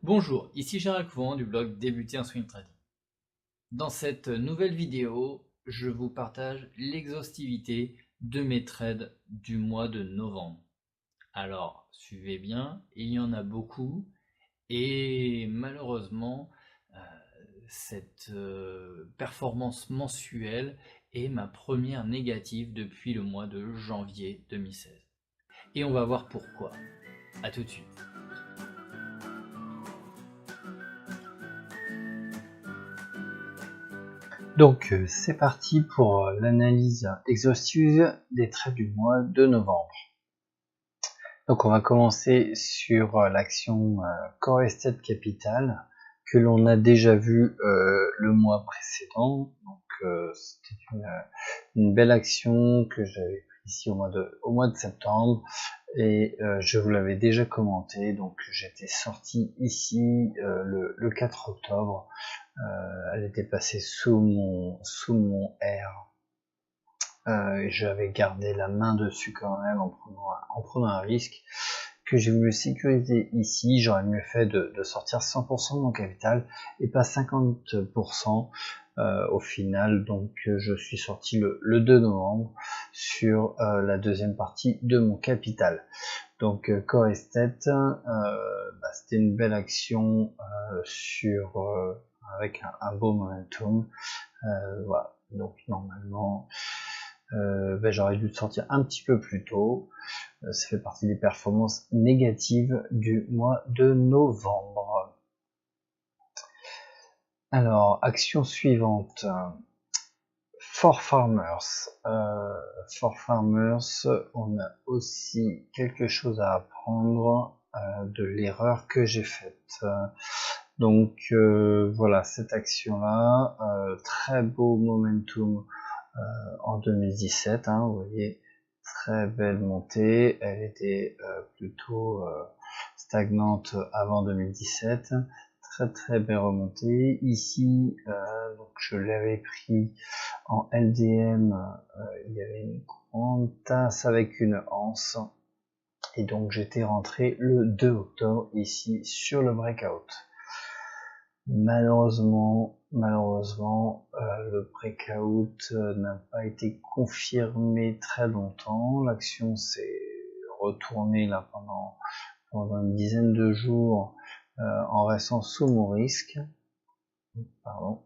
Bonjour, ici Gérald Couvent du blog Débuter en Swing Trading. Dans cette nouvelle vidéo, je vous partage l'exhaustivité de mes trades du mois de novembre. Alors, suivez bien, il y en a beaucoup et malheureusement, cette performance mensuelle est ma première négative depuis le mois de janvier 2016. Et on va voir pourquoi. A tout de suite. Donc c'est parti pour l'analyse exhaustive des trades du mois de novembre. Donc on va commencer sur l'action Core Estate Capital que l'on a déjà vu le mois précédent. Donc c'était une belle action que j'avais prise ici au mois de septembre et je vous l'avais déjà commenté. Donc j'étais sorti ici le 4 octobre. Elle était passée sous mon R. J'avais gardé la main dessus quand même en prenant un risque que j'ai voulu sécuriser ici. J'aurais mieux fait de sortir 100% de mon capital et pas 50% au final. Donc je suis sorti le 2 novembre sur la deuxième partie de mon capital. Donc Core Estate, c'était une belle action avec un beau momentum. Voilà. Donc normalement j'aurais dû sortir un petit peu plus tôt. Ça fait partie des performances négatives du mois de novembre. Alors, action suivante. For Farmers. For Farmers, on a aussi quelque chose à apprendre de l'erreur que j'ai faite. Donc voilà, cette action-là, très beau momentum en 2017, hein, vous voyez, très belle montée. Elle était plutôt stagnante avant 2017. Très belle remontée. Ici, donc je l'avais pris en LDM, il y avait une grande tasse avec une anse. Et donc j'étais rentré le 2 octobre ici sur le breakout. Malheureusement, le breakout n'a pas été confirmé très longtemps. L'action s'est retournée là pendant une dizaine de jours en restant sous mon risque. Pardon.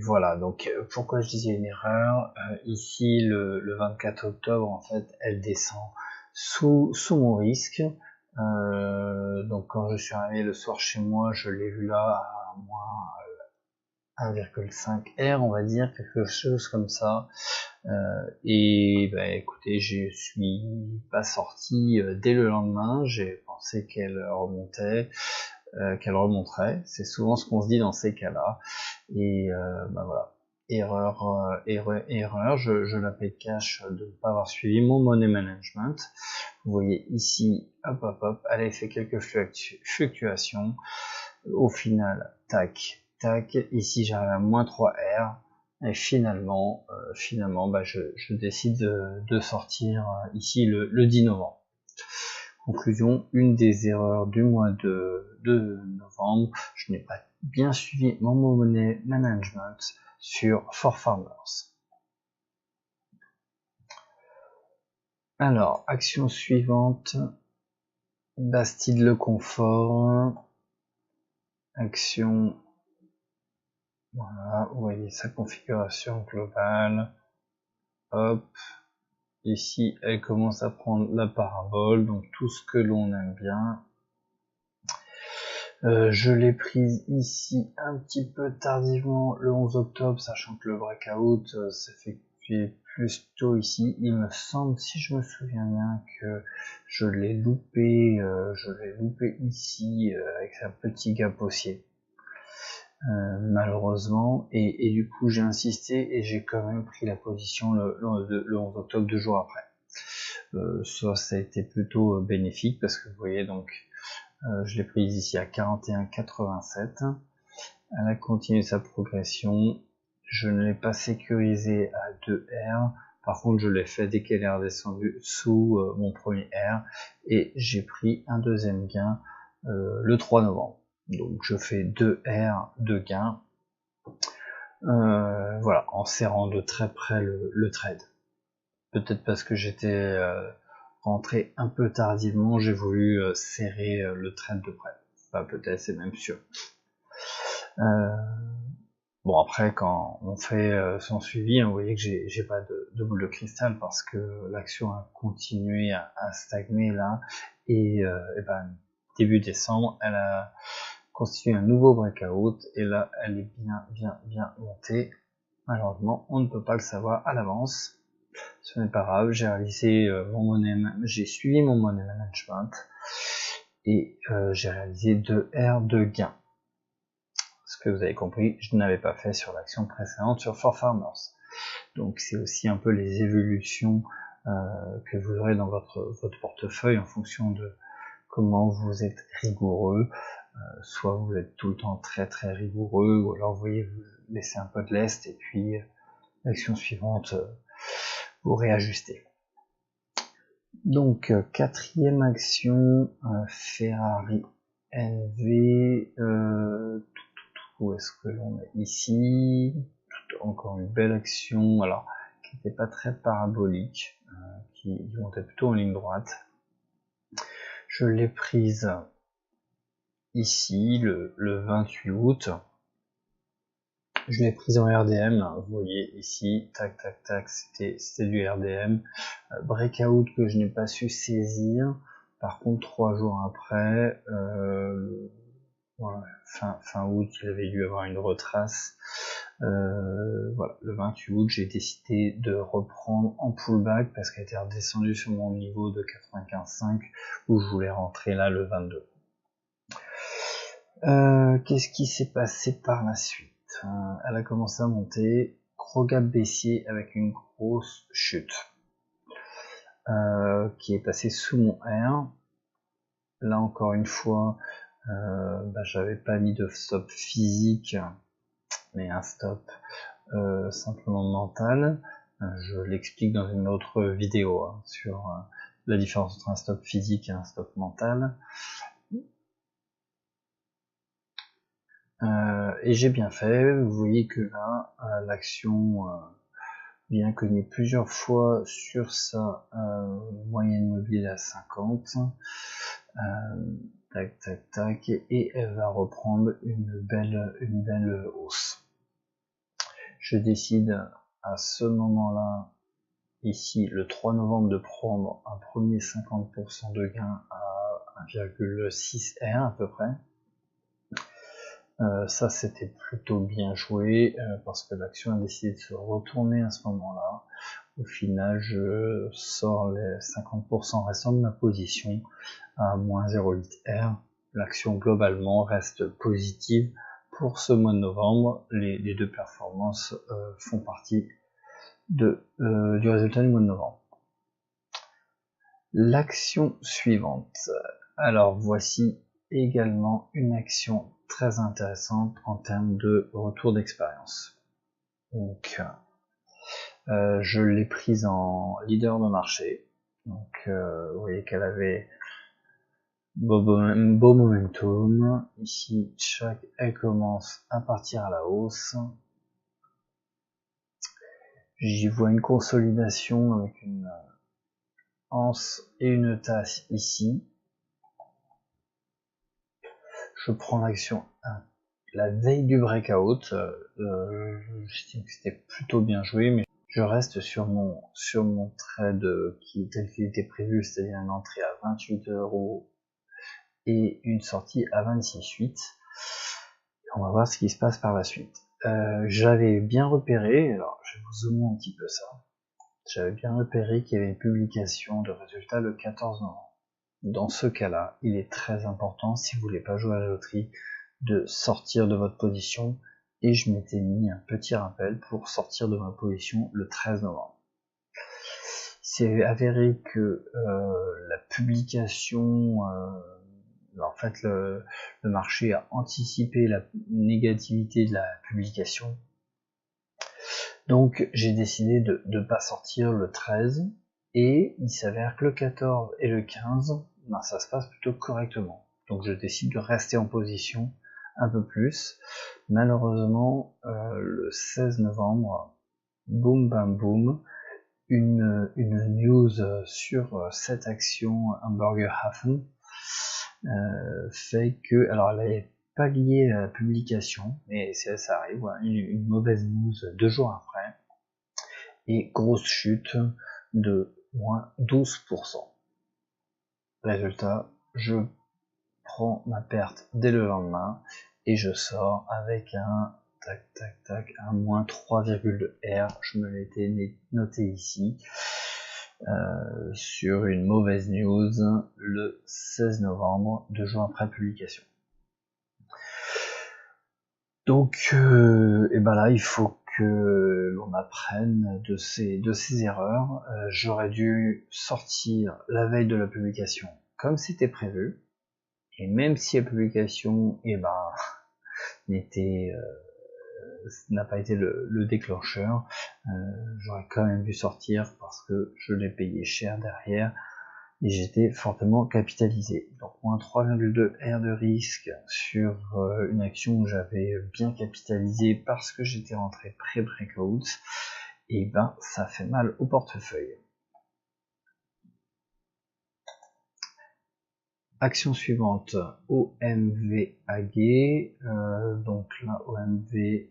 Voilà, donc pourquoi je disais une erreur, ici le 24 octobre en fait elle descend sous mon risque. Donc quand je suis arrivé le soir chez moi, je l'ai vu là à moins 1,5 R, on va dire, quelque chose comme ça. Et écoutez, je suis pas sorti dès le lendemain. J'ai pensé qu'elle remonterait. C'est souvent ce qu'on se dit dans ces cas-là. Et voilà. Erreur, je la paie cash de ne pas avoir suivi mon money management. Vous voyez ici, hop, elle a fait quelques fluctuations. Au final, tac, ici j'arrive à moins 3 R. Et finalement, je décide de sortir ici le 10 novembre. Conclusion, une des erreurs du mois de novembre, je n'ai pas bien suivi mon money management sur For Farmers. Alors, action suivante, Bastide le Confort, action, voilà, vous voyez sa configuration globale, hop, ici elle commence à prendre la parabole, donc tout ce que l'on aime bien. Je l'ai prise ici un petit peu tardivement le 11 octobre, sachant que le breakout s'effectuait plus tôt ici. Il me semble, si je me souviens bien, que je l'ai loupé ici avec un petit gap haussier. Malheureusement, et du coup j'ai insisté et j'ai quand même pris la position le 11 octobre, 2 jours après. Ça a été plutôt bénéfique parce que vous voyez donc je l'ai prise ici à 41,87. Elle a continué sa progression. Je ne l'ai pas sécurisé à 2 R. Par contre, je l'ai fait dès qu'elle est redescendue sous mon premier R et j'ai pris un deuxième gain le 3 novembre. Donc je fais 2 R, 2 gains. Voilà, en serrant de très près le trade. Peut-être parce que j'étais rentré un peu tardivement, j'ai voulu serrer le trade de près. Enfin, peut-être, c'est même sûr. Bon, après, quand on fait son suivi, vous voyez que j'ai pas de boule de cristal parce que l'action a continué à stagner là. Et ben, début décembre, elle a constitué un nouveau breakout. Et là, elle est bien montée. Malheureusement, on ne peut pas le savoir à l'avance. Ce n'est pas grave, j'ai réalisé j'ai suivi mon money management. Et j'ai réalisé 2 R de gain. Ce que vous avez compris, je n'avais pas fait sur l'action précédente sur 4Farmers. Donc c'est aussi un peu les évolutions que vous aurez dans votre portefeuille en fonction de comment vous êtes rigoureux. Soit vous êtes tout le temps très rigoureux, ou alors vous voyez, vous laissez un peu de lest et puis l'action suivante, vous réajustez. Donc quatrième action, Ferrari NV, où est-ce que l'on est ici? Encore une belle action, alors qui n'était pas très parabolique, qui montait plutôt en ligne droite. Je l'ai prise ici le 28 août. Je l'ai prise en RDM, vous voyez ici, tac, c'était du RDM. Breakout que je n'ai pas su saisir. Par contre, 3 jours après, voilà, fin août, il avait dû avoir une retrace. Voilà, le 28 août, j'ai décidé de reprendre en pullback parce qu'elle était redescendue sur mon niveau de 95,5 où je voulais rentrer là le 22. Qu'est-ce qui s'est passé par la suite? Elle a commencé à monter, gros gap baissier avec une grosse chute qui est passée sous mon R. Là encore une fois, j'avais pas mis de stop physique, mais un stop simplement mental. Je l'explique dans une autre vidéo sur la différence entre un stop physique et un stop mental. Et j'ai bien fait, vous voyez que là, l'action vient cogner plusieurs fois sur sa moyenne mobile à 50. Tac, et elle va reprendre une belle hausse. Je décide à ce moment-là, ici, le 3 novembre, de prendre un premier 50% de gain à 1,6 R à peu près. Ça c'était plutôt bien joué parce que l'action a décidé de se retourner à ce moment-là. Au final, je sors les 50% restants de ma position à moins 0,8 R. L'action globalement reste positive pour ce mois de novembre. Les deux performances font partie du résultat du mois de novembre. L'action suivante. Alors voici également une action très intéressante en termes de retour d'expérience. Donc je l'ai prise en leader de marché. Donc vous voyez qu'elle avait beau momentum. Ici, elle commence à partir à la hausse. J'y vois une consolidation avec une anse et une tasse ici. Je prends l'action la veille du breakout. J'estime que c'était plutôt bien joué, mais je reste sur mon trade tel qu'il était prévu, c'est-à-dire une entrée à 28 € et une sortie à 26,8. On va voir ce qui se passe par la suite. J'avais bien repéré, alors je vais vous zoomer un petit peu ça, j'avais bien repéré qu'il y avait une publication de résultats le 14 novembre. Dans ce cas-là, il est très important, si vous voulez pas jouer à la loterie, de sortir de votre position, et je m'étais mis un petit rappel pour sortir de ma position le 13 novembre. C'est avéré que la publication, en fait le marché a anticipé la négativité de la publication, Donc j'ai décidé de ne pas sortir le 13, et il s'avère que le 14 et le 15, ben, ça se passe plutôt correctement. Donc je décide de rester en position un peu plus. Malheureusement, le 16 novembre, boum bam boum, une news sur cette action Hamburger Hafen fait que, alors elle n'est pas liée à la publication, mais ça arrive, ouais, une mauvaise news 2 jours après, et grosse chute de moins 12%. Résultat, je prends ma perte dès le lendemain et je sors avec un un moins 3,2 R. Je me l'étais noté ici sur une mauvaise news le 16 novembre, 2 jours après publication. Donc, et ben là, il faut que l'on apprenne de ces erreurs. J'aurais dû sortir la veille de la publication comme c'était prévu, et même si la publication, n'a pas été le déclencheur, j'aurais quand même dû sortir parce que je l'ai payé cher derrière et j'étais fortement capitalisé. Donc moins 3,2 R de risque sur une action où j'avais bien capitalisé parce que j'étais rentré pré-breakout, et ben ça fait mal au portefeuille. Action suivante, OMV-AG. Donc là, OMV,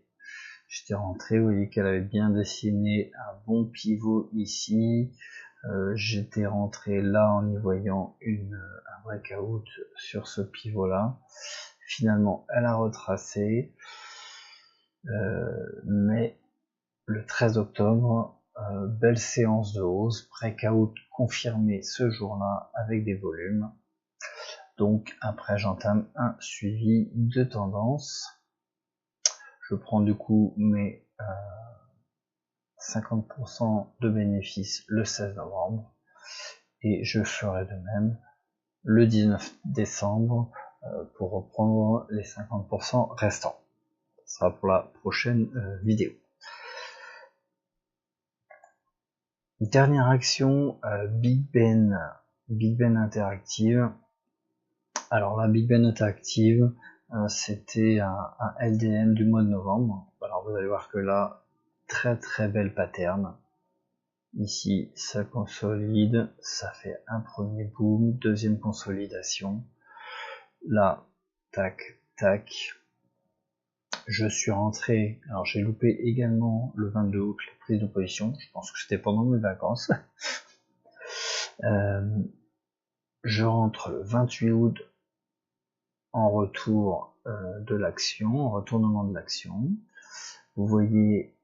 j'étais rentré, vous voyez qu'elle avait bien dessiné un bon pivot ici. J'étais rentré là en y voyant un breakout sur ce pivot là. Finalement, elle a retracé, mais le 13 octobre, belle séance de hausse, breakout confirmé ce jour-là avec des volumes. Donc après, j'entame un suivi de tendance. Je prends du coup mes 50% de bénéfices le 16 novembre et je ferai de même le 19 décembre pour reprendre les 50% restants. Ça sera pour la prochaine vidéo. Dernière action, Big Ben Interactive. Alors la Big Ben Interactive, c'était un LDM du mois de novembre. Alors vous allez voir que là, très belle pattern. Ici, ça consolide, ça fait un premier boom, deuxième consolidation. Là, tac, je suis rentré, alors j'ai loupé également le 22 août les prises de position, je pense que c'était pendant mes vacances. Je rentre le 28 août en retour de l'action, en retournement de l'action. Vous voyez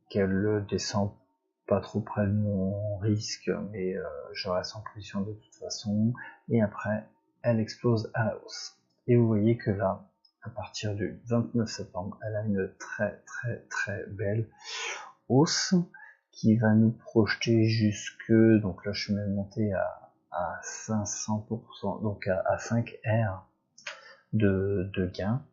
qu'elle descend pas trop près de mon risque, mais je reste en position de toute façon, et après elle explose à la hausse. Et vous voyez que là, à partir du 29 septembre, elle a une très belle hausse qui va nous projeter jusque, donc là je suis même monté à 500%, donc à 5 R de gain.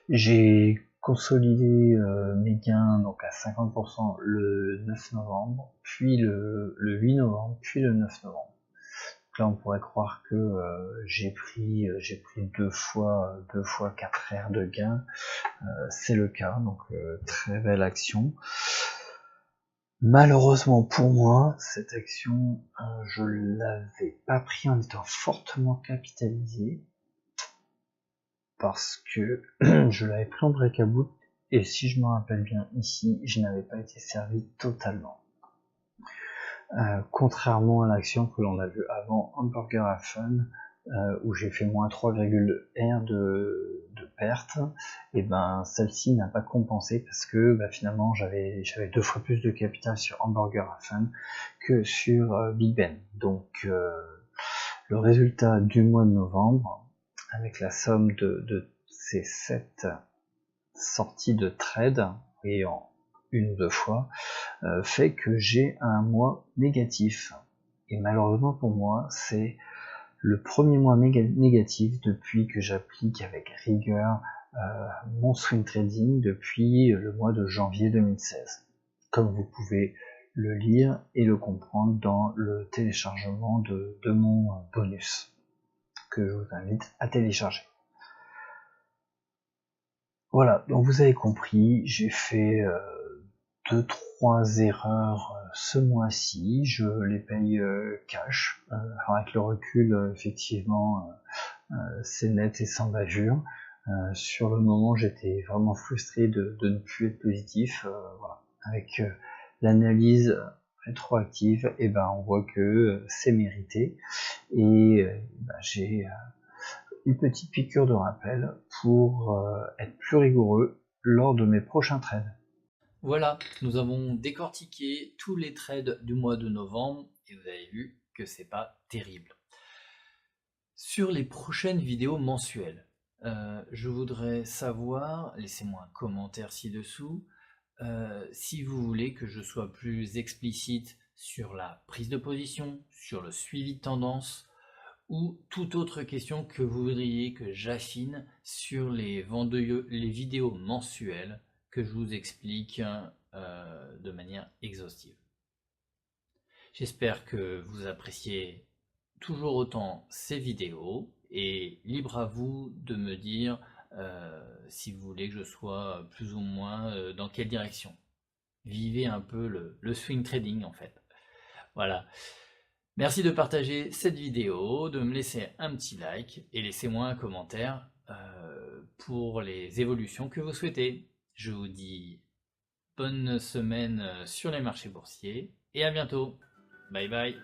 J'ai consolidé mes gains donc à 50% le 9 novembre, puis le 8 novembre, puis le 9 novembre. Donc là on pourrait croire que j'ai pris 2 fois 4 R de gains, c'est le cas, donc très belle action. Malheureusement pour moi, cette action, je l'avais pas pris en étant fortement capitalisé, parce que je l'avais pris en breakout, et si je me rappelle bien ici, je n'avais pas été servi totalement. Contrairement à l'action que l'on a vu avant, Hamburger Hafen, où j'ai fait moins 3,1 de perte, et ben celle-ci n'a pas compensé parce que finalement j'avais 2 fois plus de capital sur Hamburger Hafen que sur Big Ben. Donc le résultat du mois de novembre, avec la somme de ces 7 sorties de trade, et en 1 ou 2 fois, fait que j'ai un mois négatif. Et malheureusement pour moi, c'est le premier mois négatif depuis que j'applique avec rigueur mon swing trading depuis le mois de janvier 2016, comme vous pouvez le lire et le comprendre dans le téléchargement de mon bonus que je vous invite à télécharger. Voilà, donc vous avez compris, j'ai fait 2-3 erreurs ce mois-ci, je les paye cash. Avec le recul, effectivement, c'est net et sans bavure. Sur le moment, j'étais vraiment frustré de ne plus être positif. Voilà. Avec l'analyse rétroactive, et ben on voit que c'est mérité. Et j'ai une petite piqûre de rappel pour être plus rigoureux lors de mes prochains trades. Voilà, nous avons décortiqué tous les trades du mois de novembre et vous avez vu que c'est pas terrible. Sur les prochaines vidéos mensuelles, je voudrais savoir, laissez-moi un commentaire ci-dessous, si vous voulez que je sois plus explicite sur la prise de position, sur le suivi de tendance, ou toute autre question que vous voudriez que j'affine sur les vidéos mensuelles que je vous explique de manière exhaustive. J'espère que vous appréciez toujours autant ces vidéos et libre à vous de me dire si vous voulez que je sois plus ou moins dans quelle direction. Vivez un peu le swing trading en fait. Voilà. Merci de partager cette vidéo, de me laisser un petit like et laissez-moi un commentaire pour les évolutions que vous souhaitez. Je vous dis bonne semaine sur les marchés boursiers et à bientôt. Bye bye.